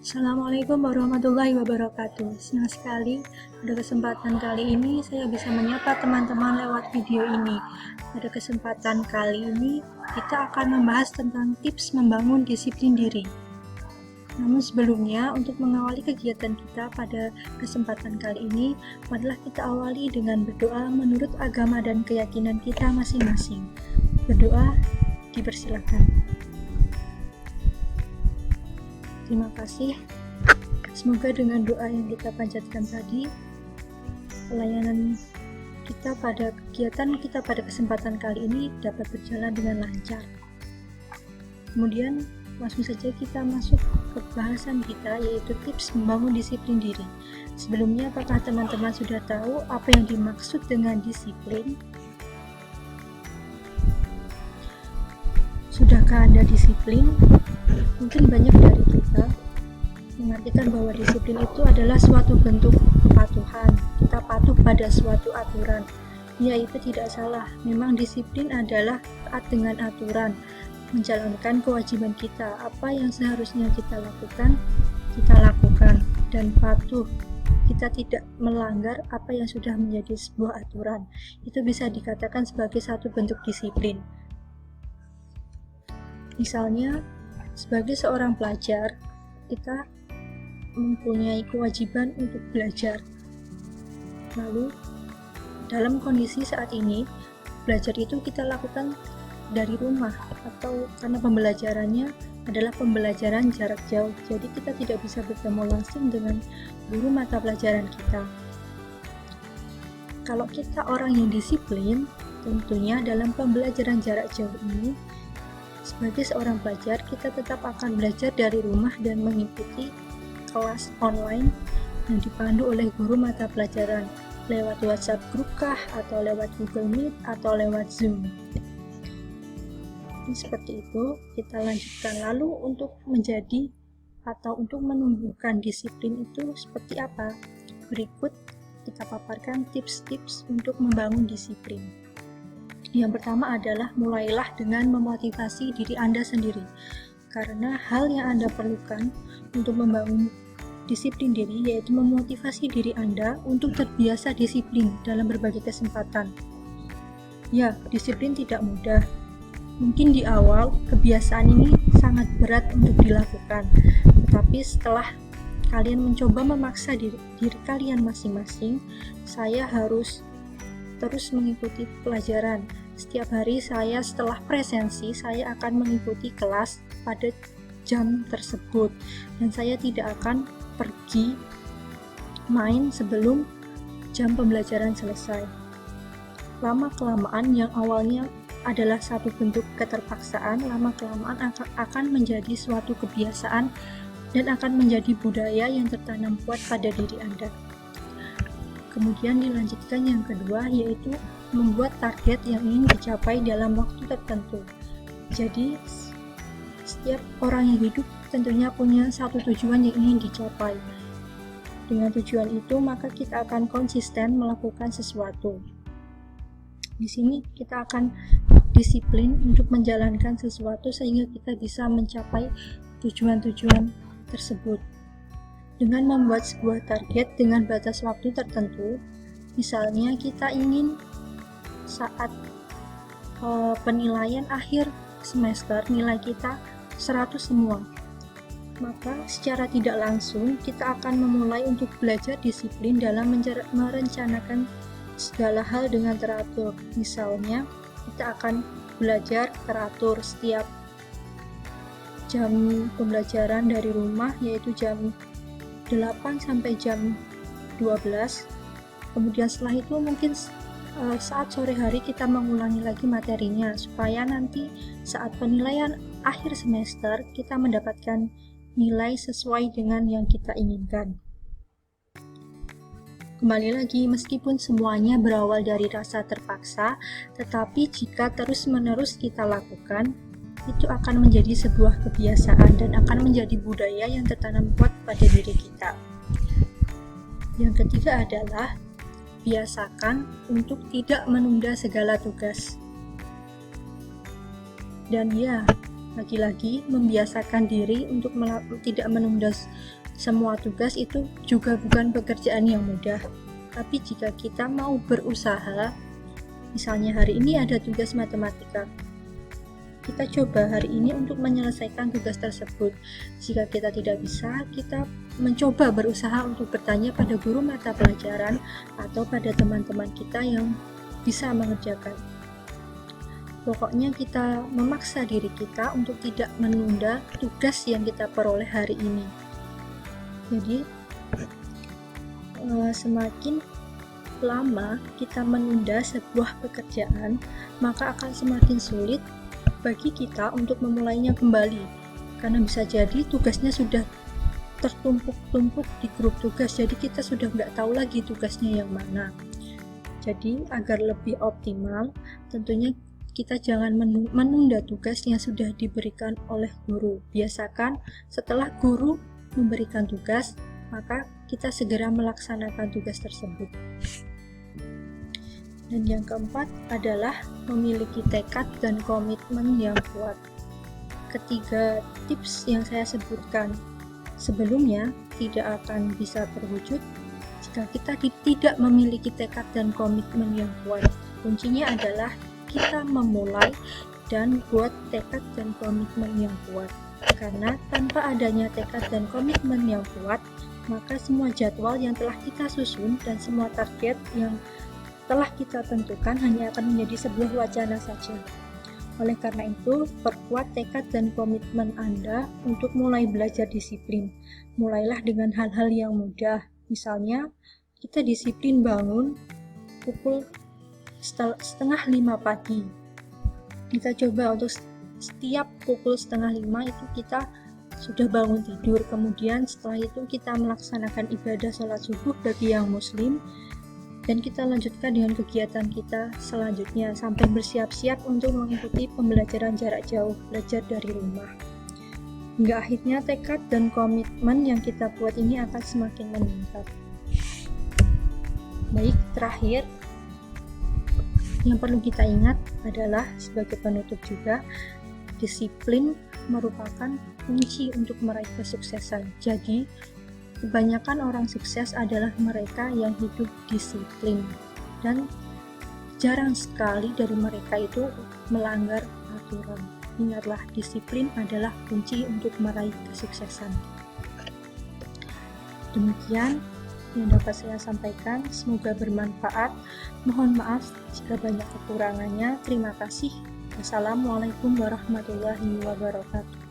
Assalamualaikum warahmatullahi wabarakatuh. Senang sekali pada kesempatan kali ini saya bisa menyapa teman-teman lewat video ini. Pada kesempatan kali ini kita akan membahas tentang tips membangun disiplin diri. Namun sebelumnya, untuk mengawali kegiatan kita pada kesempatan kali ini, marilah kita awali dengan berdoa menurut agama dan keyakinan kita masing-masing. Berdoa dipersilakan. Terima kasih. Semoga dengan doa yang kita panjatkan tadi, pelayanan kita pada kegiatan kita pada kesempatan kali ini dapat berjalan dengan lancar. Kemudian langsung saja kita masuk ke bahasan kita, yaitu tips membangun disiplin diri. Sebelumnya, apakah teman-teman sudah tahu apa yang dimaksud dengan disiplin? Sudahkah Anda disiplin? Mungkin banyak dari kita mengartikan bahwa disiplin itu adalah suatu bentuk kepatuhan. Kita patuh pada suatu aturan. Ya, itu tidak salah. Memang disiplin adalah taat dengan aturan, menjalankan kewajiban kita. Apa yang seharusnya kita lakukan, dan patuh. Kita tidak melanggar apa yang sudah menjadi sebuah aturan. Itu bisa dikatakan sebagai satu bentuk disiplin. Misalnya, sebagai seorang pelajar, kita mempunyai kewajiban untuk belajar. Lalu, dalam kondisi saat ini, belajar itu kita lakukan dari rumah, atau karena pembelajarannya adalah pembelajaran jarak jauh, jadi kita tidak bisa bertemu langsung dengan guru mata pelajaran kita. Kalau kita orang yang disiplin, tentunya dalam pembelajaran jarak jauh ini, sebagai seorang pelajar, kita tetap akan belajar dari rumah dan mengikuti kelas online yang dipandu oleh guru mata pelajaran lewat WhatsApp group kah, atau lewat Google Meet, atau lewat Zoom. Ini seperti itu, kita lanjutkan. Lalu untuk menjadi atau untuk menumbuhkan disiplin itu seperti apa? Berikut kita paparkan tips-tips untuk membangun disiplin. Yang pertama adalah mulailah dengan memotivasi diri Anda sendiri, karena hal yang Anda perlukan untuk membangun disiplin diri yaitu memotivasi diri Anda untuk terbiasa disiplin dalam berbagai kesempatan. Ya, disiplin tidak mudah. Mungkin di awal kebiasaan ini sangat berat untuk dilakukan, tetapi setelah kalian mencoba memaksa diri kalian masing-masing, saya harus terus mengikuti pelajaran. Setiap hari setelah presensi, saya akan mengikuti kelas pada jam tersebut, dan saya tidak akan pergi main sebelum jam pembelajaran selesai. Lama-kelamaan, yang awalnya adalah satu bentuk keterpaksaan, lama-kelamaan akan menjadi suatu kebiasaan dan akan menjadi budaya yang tertanam kuat pada diri Anda. Kemudian dilanjutkan yang kedua, yaitu membuat target yang ingin dicapai dalam waktu tertentu. Jadi, setiap orang yang hidup tentunya punya satu tujuan yang ingin dicapai. Dengan tujuan itu, maka kita akan konsisten melakukan sesuatu. Di sini kita akan disiplin untuk menjalankan sesuatu sehingga kita bisa mencapai tujuan-tujuan tersebut. Dengan membuat sebuah target dengan batas waktu tertentu, misalnya kita ingin saat penilaian akhir semester nilai kita 100 semua, maka secara tidak langsung kita akan memulai untuk belajar disiplin dalam merencanakan segala hal dengan teratur. Misalnya, kita akan belajar teratur setiap jam pembelajaran dari rumah, yaitu jam 8 sampai jam 12. Kemudian setelah itu mungkin saat sore hari kita mengulangi lagi materinya, supaya nanti saat penilaian akhir semester kita mendapatkan nilai sesuai dengan yang kita inginkan. Kembali lagi, meskipun semuanya berawal dari rasa terpaksa, tetapi jika terus-menerus kita lakukan, itu akan menjadi sebuah kebiasaan dan akan menjadi budaya yang tertanam kuat pada diri kita. Yang ketiga adalah biasakan untuk tidak menunda segala tugas. Dan ya, Lagi-lagi, membiasakan diri untuk tidak menunda semua tugas itu juga bukan pekerjaan yang mudah. Tapi jika kita mau berusaha, misalnya hari ini ada tugas matematika, kita coba hari ini untuk menyelesaikan tugas tersebut. Jika kita tidak bisa, kita mencoba berusaha untuk bertanya pada guru mata pelajaran atau pada teman-teman kita yang bisa mengerjakan. Pokoknya kita memaksa diri kita untuk tidak menunda tugas yang kita peroleh hari ini. Jadi semakin lama kita menunda sebuah pekerjaan, maka akan semakin sulit bagi kita untuk memulainya kembali, karena bisa jadi tugasnya sudah tertumpuk-tumpuk di grup tugas, jadi kita sudah nggak tahu lagi tugasnya yang mana. Jadi agar lebih optimal, tentunya kita jangan menunda tugas yang sudah diberikan oleh guru. Biasakan setelah guru memberikan tugas, maka kita segera melaksanakan tugas tersebut. Dan yang keempat adalah memiliki tekad dan komitmen yang kuat. Ketiga tips yang saya sebutkan sebelumnya tidak akan bisa terwujud jika kita tidak memiliki tekad dan komitmen yang kuat. Kuncinya adalah kita memulai dan buat tekad dan komitmen yang kuat. Karena tanpa adanya tekad dan komitmen yang kuat, maka semua jadwal yang telah kita susun dan semua target yang telah kita tentukan hanya akan menjadi sebuah wacana saja. Oleh karena itu, perkuat tekad dan komitmen Anda untuk mulai belajar disiplin. Mulailah dengan hal-hal yang mudah. Misalnya, kita disiplin bangun pukul 4:30 pagi. Kita coba untuk setiap pukul 4:30 itu kita sudah bangun tidur. Kemudian setelah itu kita melaksanakan ibadah sholat subuh bagi yang muslim, dan kita lanjutkan dengan kegiatan kita selanjutnya sampai bersiap-siap untuk mengikuti pembelajaran jarak jauh, belajar dari rumah. Hingga akhirnya tekad dan komitmen yang kita buat ini akan semakin meningkat. Baik, terakhir yang perlu kita ingat adalah sebagai penutup juga, disiplin merupakan kunci untuk meraih kesuksesan. Jadi, kebanyakan orang sukses adalah mereka yang hidup disiplin, dan jarang sekali dari mereka itu melanggar aturan. Ingatlah, disiplin adalah kunci untuk meraih kesuksesan. Demikian yang dapat saya sampaikan, semoga bermanfaat. Mohon maaf jika banyak kekurangannya. Terima kasih. Wassalamualaikum warahmatullahi wabarakatuh.